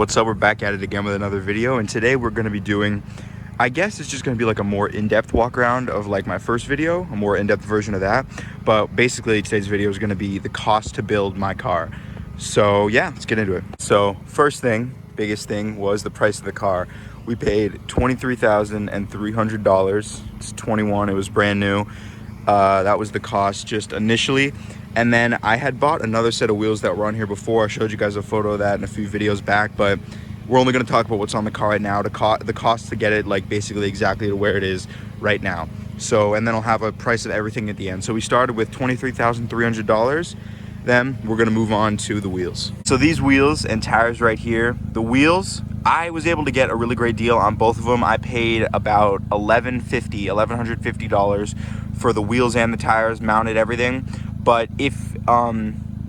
What's up? We're back at it again with another video, and today we're going to be doing, I guess it's just going to be like a more in-depth walk around of like my first video, a more in-depth version of that. But basically today's video is going to be the cost to build my car. So yeah, let's get into it. So first thing, biggest thing was the price of the car. We paid $23,300. It's 21. It was brand new. That was the cost just initially. And then I had bought another set of wheels that were on here before. I showed you guys a photo of that in a few videos back, but we're only going to talk about what's on the car right now, the cost to get it like basically exactly to where it is right now. So, and then I'll have a price of everything at the end. So we started with $23,300. Then we're going to move on to the wheels. So these wheels and tires right here, the wheels, I was able to get a really great deal on both of them. I paid about $1,150 for the wheels and the tires, mounted everything. But if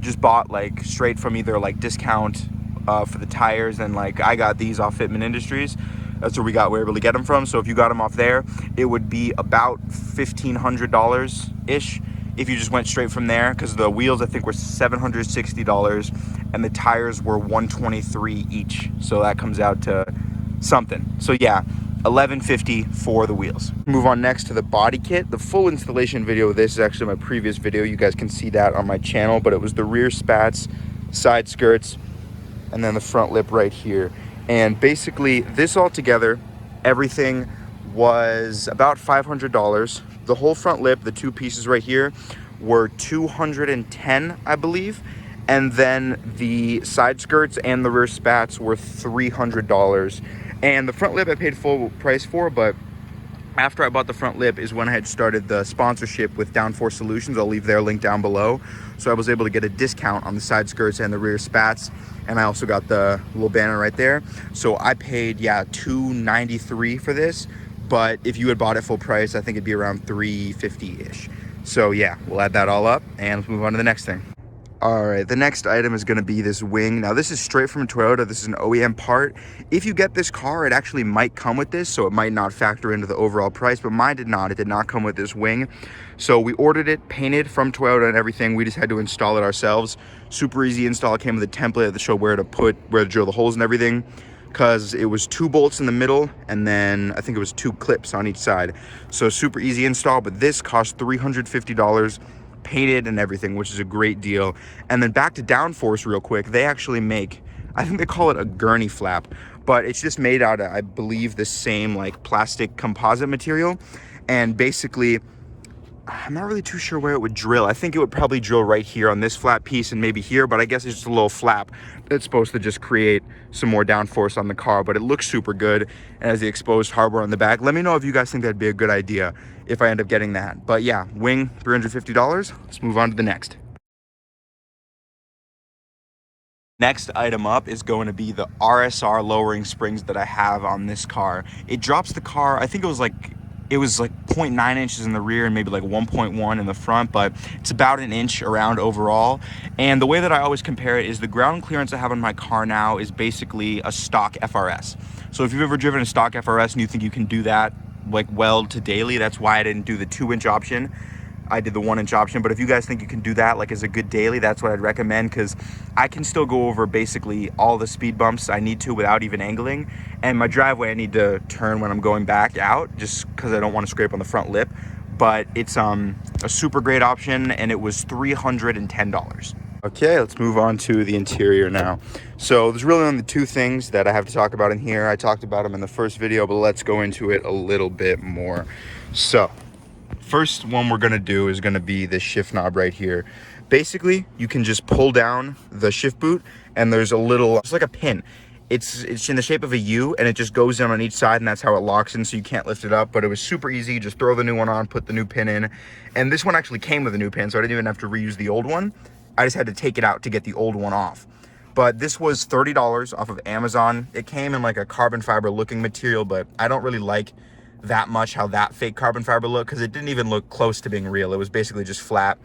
just bought like straight from either like discount for the tires, and like I got these off Fitment Industries, that's where we were able to get them from. So if you got them off there, it would be about $1,500 ish if you just went straight from there, because the wheels I think were $760 and the tires were $123 each. So that comes out to something. So yeah, $1,150 for the wheels. Move on next to the body kit. The full installation video of this is actually my previous video. You guys can see that on my channel, but it was the rear spats, side skirts, and then the front lip right here. And basically this all together, everything was about $500. The whole front lip, the two pieces right here, were $210, I believe. And then the side skirts and the rear spats were $300. And the front lip I paid full price for, but after I bought the front lip is when I had started the sponsorship with Downforce Solutions. I'll leave their link down below. So I was able to get a discount on the side skirts and the rear spats. And I also got the little banner right there. So I paid, yeah, $293 for this. But if you had bought it full price, I think it'd be around $350-ish. So yeah, we'll add that all up and let's move on to the next thing. All right, the next item is gonna be this wing. Now this is straight from Toyota. This is an OEM part. If you get this car, it actually might come with this, so it might not factor into the overall price, but mine did not. It did not come with this wing. So we ordered it painted from Toyota and everything. We just had to install it ourselves. Super easy install. It came with a template that showed where to drill the holes and everything, because it was 2 bolts in the middle and then I think it was 2 clips on each side. So super easy install, but this cost $350 painted and everything, which is a great deal. And then back to Downforce real quick, they actually make, I think they call it a gurney flap, but it's just made out of, I believe, the same like plastic composite material. And basically, I'm not really too sure where it would drill. I think it would probably drill right here on this flat piece and maybe here, but I guess it's just a little flap that's supposed to just create some more downforce on the car, but it looks super good and has the exposed hardware on the back. Let me know if you guys think that'd be a good idea if I end up getting that. But yeah, wing, $350. Let's move on to the next. Next item up is going to be the RSR Lowering Springs that I have on this car. It drops the car, I think it was like 0.9 inches in the rear and maybe like 1.1 in the front, but it's about an inch around overall. And the way that I always compare it is the ground clearance I have on my car now is basically a stock FRS. So if you've ever driven a stock FRS and you think you can do that like weld to daily, that's why I didn't do the 2-inch option. I did the 1-inch option, but if you guys think you can do that like as a good daily, that's what I'd recommend, because I can still go over basically all the speed bumps I need to without even angling. And my driveway I need to turn when I'm going back out, just because I don't want to scrape on the front lip. But it's a super great option, and it was $310. Okay, let's move on to the interior now. So there's really only 2 things that I have to talk about in here. I talked about them in the first video, but let's go into it a little bit more. So first one we're gonna do is gonna be this shift knob right here. Basically, you can just pull down the shift boot and there's a little, it's like a pin. It's in the shape of a U and it just goes in on each side, and that's how it locks in, so you can't lift it up. But it was super easy. Just throw the new one on, put the new pin in. And this one actually came with a new pin, so I didn't even have to reuse the old one. I just had to take it out to get the old one off. But this was $30 off of Amazon. It came in like a carbon fiber looking material, but I don't really like that much how that fake carbon fiber looked, because it didn't even look close to being real. It was basically just flat.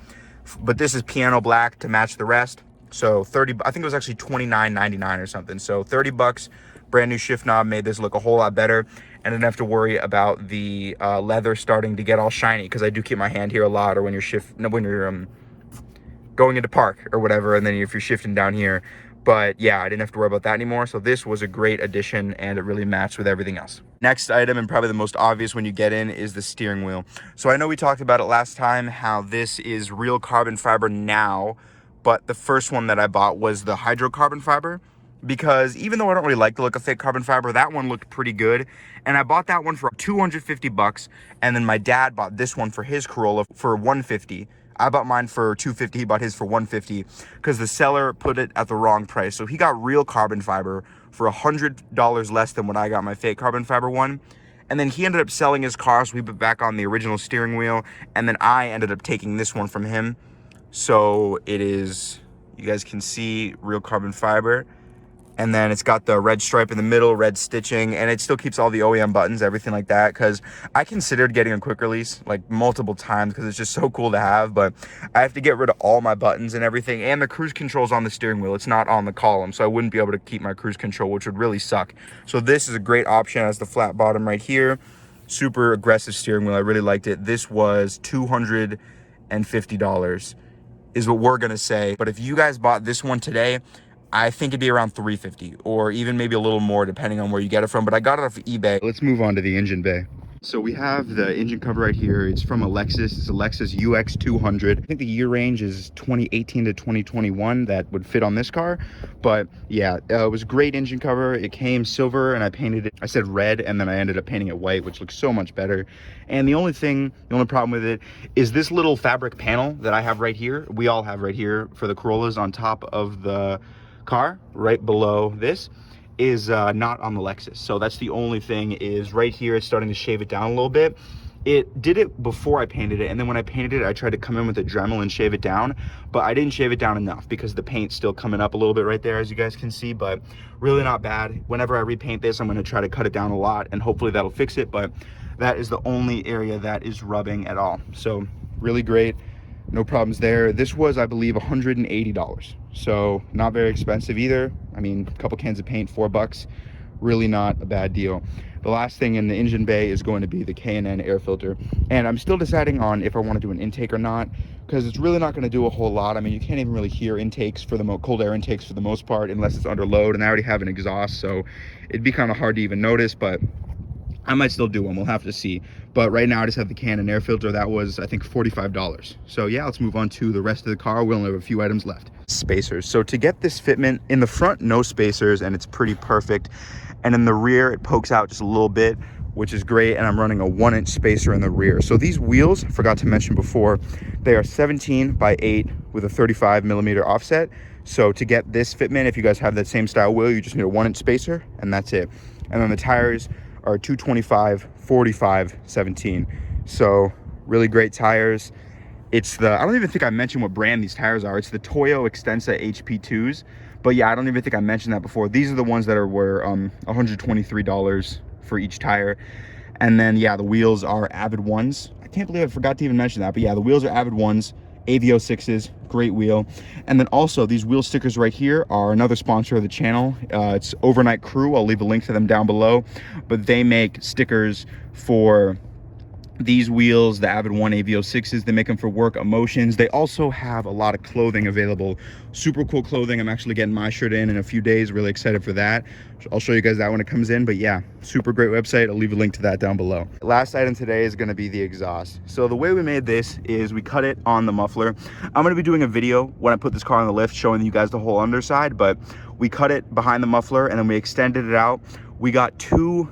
But this is piano black to match the rest. So I think it was actually $29.99 or something. So $30, brand new shift knob, made this look a whole lot better. And I didn't have to worry about the leather starting to get all shiny, because I do keep my hand here a lot, or when you're going into park or whatever, and then if you're shifting down here. But yeah, I didn't have to worry about that anymore. So this was a great addition, and it really matched with everything else. Next item, and probably the most obvious when you get in, is the steering wheel. So I know we talked about it last time, how this is real carbon fiber now, but the first one that I bought was the hydrocarbon fiber, because even though I don't really like the look of fake carbon fiber, that one looked pretty good. And I bought that one for 250 bucks. And then my dad bought this one for his Corolla for 150. I bought mine for 250, he bought his for 150 because the seller put it at the wrong price. So he got real carbon fiber for $100 less than what I got my fake carbon fiber one. And then he ended up selling his car, so we put back on the original steering wheel. And then I ended up taking this one from him. So it is, you guys can see, real carbon fiber. And then it's got the red stripe in the middle, red stitching, and it still keeps all the OEM buttons, everything like that, because I considered getting a quick release like multiple times because it's just so cool to have, but I have to get rid of all my buttons and everything, and the cruise control's on the steering wheel. It's not on the column, so I wouldn't be able to keep my cruise control, which would really suck. So this is a great option. It has the flat bottom right here. Super aggressive steering wheel. I really liked it. This was $250 is what we're gonna say, but if you guys bought this one today, I think it'd be around $350 or even maybe a little more depending on where you get it from, but I got it off of eBay. Let's move on to the engine bay. So we have the engine cover right here. It's from a Lexus. It's a Lexus UX 200. I think the year range is 2018 to 2021. That would fit on this car. But yeah, it was a great engine cover. It came silver and I painted it, I said red, and then I ended up painting it white, which looks so much better. And the only problem with it is this little fabric panel that I have right here. We all have right here for the Corollas on top of the car, right below this, is not on the Lexus. So that's the only thing, is right here it's starting to shave it down a little bit. It did it before I painted it, and then when I painted it I tried to come in with a Dremel and shave it down, but I didn't shave it down enough because the paint's still coming up a little bit right there, as you guys can see, but really not bad. Whenever I repaint this, I'm going to try to cut it down a lot and hopefully that'll fix it, but that is the only area that is rubbing at all. So really great, no problems there. This was, I believe, $180, so not very expensive either. I mean, a couple cans of paint, $4, really not a bad deal. The last thing in the engine bay is going to be the KNN air filter, and I'm still deciding on if I want to do an intake or not, because it's really not going to do a whole lot. I mean, you can't even really hear intakes for the cold air intakes for the most part unless it's under load, and I already have an exhaust, so it'd be kind of hard to even notice, but I might still do one, we'll have to see. But right now I just have the KNN air filter. That was, I think, $45. So yeah, let's move on to the rest of the car. We only have a few items left. Spacers. So to get this fitment, in the front, no spacers, and it's pretty perfect. And in the rear, it pokes out just a little bit, which is great. And I'm running a 1-inch spacer in the rear. So these wheels, I forgot to mention before, they are 17 by 8 with a 35 millimeter offset. So to get this fitment, if you guys have that same style wheel, you just need a 1-inch spacer, and that's it. And then the tires are 225, 45, 17. So really great tires. It's the, I don't even think I mentioned what brand these tires are. It's the Toyo Extensa HP2s. But yeah, I don't even think I mentioned that before. These are the ones that were $123 for each tire. And then yeah, the wheels are Avid ones. I can't believe I forgot to even mention that, but yeah, the wheels are Avid ones. AV06s, great wheel. And then also these wheel stickers right here are another sponsor of the channel. It's Overnight Crew. I'll leave a link to them down below, but they make stickers for these wheels, the Avid 1 AV06s. They make them for work emotions. They also have a lot of clothing available, super cool clothing. I'm actually getting my shirt in a few days, really excited for that. I'll show you guys that when it comes in, but yeah, super great website. I'll leave a link to that down below. Last item today is going to be the exhaust. So the way we made this is we cut it on the muffler. I'm going to be doing a video when I put this car on the lift showing you guys the whole underside, but we cut it behind the muffler and then we extended it out. We got two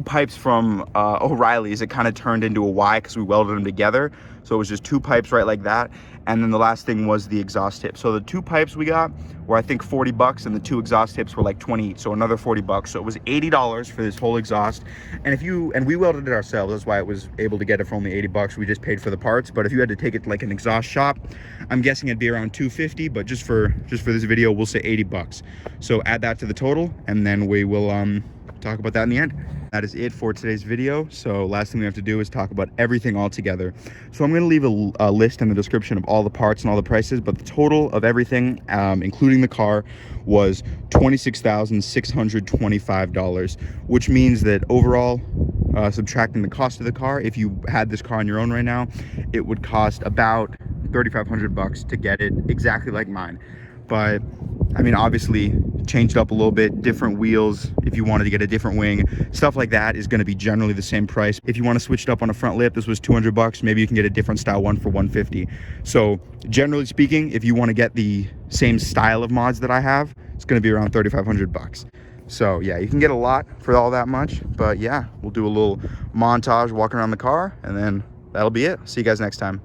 pipes from O'Reilly's. It kind of turned into a Y because we welded them together. So it was just two pipes right like that. And then the last thing was the exhaust tip. So the two pipes we got were, I think, $40, and the two exhaust tips were like 20 each, so another $40. So it was $80 for this whole exhaust. And we welded it ourselves. That's why it was able to get it for only $80. We just paid for the parts. But if you had to take it to like an exhaust shop, I'm guessing it'd be around $250. But just for this video, we'll say $80. So add that to the total, and then we will talk about that in the end. That is it for today's video. So last thing we have to do is talk about everything all together. So I'm going to leave a list in the description of all the parts and all the prices, but the total of everything, including the car, was $26,625, which means that overall, subtracting the cost of the car, if you had this car on your own right now, it would cost about $3,500 to get it exactly like mine. but I mean, obviously changed up a little bit, different wheels. If you wanted to get a different wing, stuff like that is going to be generally the same price. If you want to switch it up on a front lip, this was 200 bucks. Maybe you can get a different style one for 150. So generally speaking, if you want to get the same style of mods that I have, it's going to be around 3,500 bucks. So yeah, you can get a lot for all that much. But yeah, we'll do a little montage walking around the car, and then that'll be it. See you guys next time.